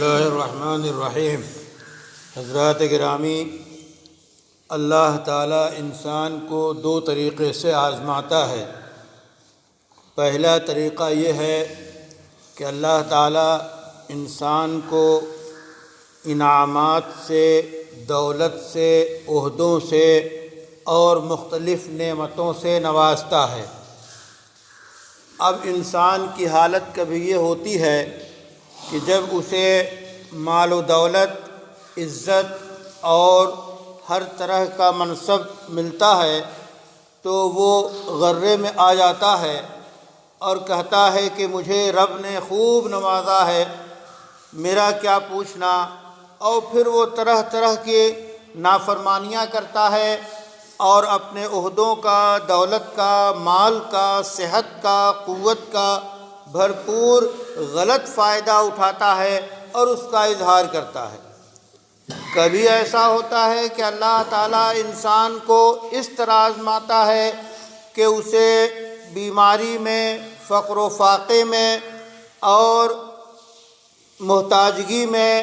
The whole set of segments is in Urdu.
اللہ الرحمن الرحیم۔ حضرات گرامی، اللہ تعالیٰ انسان کو دو طریقے سے آزماتا ہے۔ پہلا طریقہ یہ ہے کہ اللہ تعالیٰ انسان کو انعامات سے، دولت سے، عہدوں سے اور مختلف نعمتوں سے نوازتا ہے۔ اب انسان کی حالت کبھی یہ ہوتی ہے کہ جب اسے مال و دولت، عزت اور ہر طرح کا منصب ملتا ہے تو وہ غرے میں آ جاتا ہے اور کہتا ہے کہ مجھے رب نے خوب نوازا ہے، میرا کیا پوچھنا، اور پھر وہ طرح طرح کی نافرمانیاں کرتا ہے اور اپنے عہدوں کا، دولت کا، مال کا، صحت کا، قوت کا بھرپور غلط فائدہ اٹھاتا ہے اور اس کا اظہار کرتا ہے۔ کبھی ایسا ہوتا ہے کہ اللہ تعالیٰ انسان کو اس طرح آزماتا ہے کہ اسے بیماری میں، فقر و فاقے میں اور محتاجگی میں،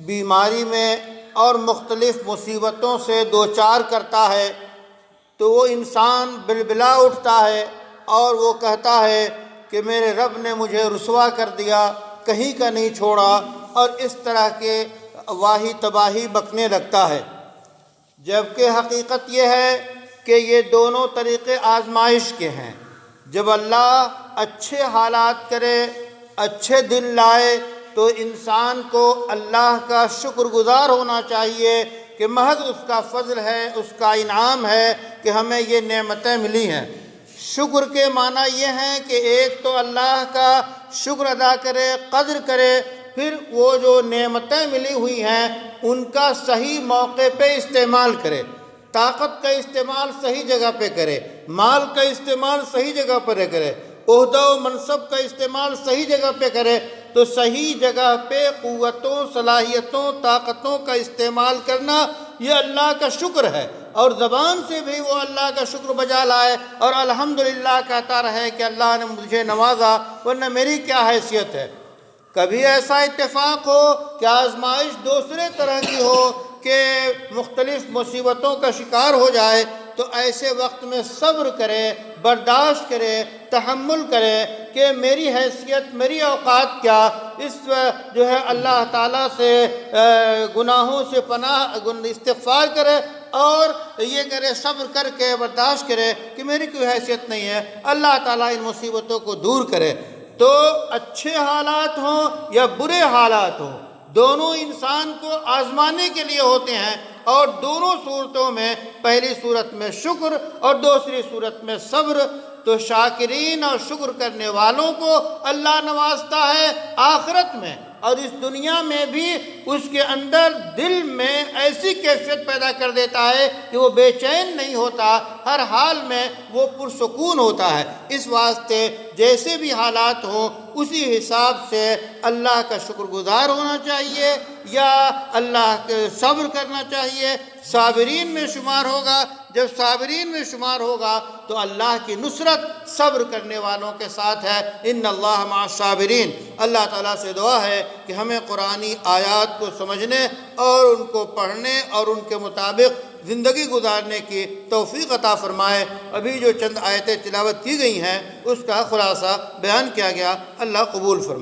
بیماری میں اور مختلف مصیبتوں سے دوچار کرتا ہے تو وہ انسان بلبلا اٹھتا ہے اور وہ کہتا ہے کہ میرے رب نے مجھے رسوا کر دیا، کہیں کا نہیں چھوڑا، اور اس طرح کے واہی تباہی بکنے لگتا ہے۔ جبکہ حقیقت یہ ہے کہ یہ دونوں طریقے آزمائش کے ہیں۔ جب اللہ اچھے حالات کرے، اچھے دن لائے، تو انسان کو اللہ کا شکر گزار ہونا چاہیے کہ محض اس کا فضل ہے، اس کا انعام ہے کہ ہمیں یہ نعمتیں ملی ہیں۔ شکر کے معنی یہ ہیں کہ ایک تو اللہ کا شکر ادا کرے، قدر کرے، پھر وہ جو نعمتیں ملی ہوئی ہیں ان کا صحیح موقع پہ استعمال کرے، طاقت کا استعمال صحیح جگہ پہ کرے، مال کا استعمال صحیح جگہ پر کرے، عہدہ و منصب کا استعمال صحیح جگہ پہ کرے، تو صحیح جگہ پہ قوتوں، صلاحیتوں، طاقتوں کا استعمال کرنا یہ اللہ کا شکر ہے، اور زبان سے بھی وہ اللہ کا شکر بجا لائے اور الحمدللہ کہتا رہے کہ اللہ نے مجھے نوازا، ورنہ میری کیا حیثیت ہے۔ کبھی ایسا اتفاق ہو کہ آزمائش دوسرے طرح کی ہو کہ مختلف مصیبتوں کا شکار ہو جائے، تو ایسے وقت میں صبر کرے، برداشت کرے، تحمل کرے کہ میری حیثیت، میری اوقات کیا، اس جو ہے اللہ تعالیٰ سے گناہوں سے پناہ استغفار کرے اور یہ کرے، صبر کر کے برداشت کرے کہ میری کوئی حیثیت نہیں ہے، اللہ تعالیٰ ان مصیبتوں کو دور کرے۔ تو اچھے حالات ہوں یا برے حالات ہوں، دونوں انسان کو آزمانے کے لیے ہوتے ہیں، اور دونوں صورتوں میں، پہلی صورت میں شکر اور دوسری صورت میں صبر، تو شاکرین اور شکر کرنے والوں کو اللہ نوازتا ہے آخرت میں، اور اس دنیا میں بھی اس کے اندر دل میں ایسی کیفیت پیدا کر دیتا ہے کہ وہ بے چین نہیں ہوتا، ہر حال میں وہ پرسکون ہوتا ہے۔ اس واسطے جیسے بھی حالات ہوں اسی حساب سے اللہ کا شکر گزار ہونا چاہیے یا اللہ کے صبر کرنا چاہیے، صابرین میں شمار ہوگا۔ جب صابرین میں شمار ہوگا تو اللہ کی نصرت صبر کرنے والوں کے ساتھ ہے، ان اللہ مع الصابرین۔ اللہ تعالیٰ سے دعا ہے کہ ہمیں قرآنی آیات کو سمجھنے اور ان کو پڑھنے اور ان کے مطابق زندگی گزارنے کی توفیق عطا فرمائے۔ ابھی جو چند آیتیں تلاوت کی گئی ہیں اس کا خلاصہ بیان کیا گیا، اللہ قبول فرمائے۔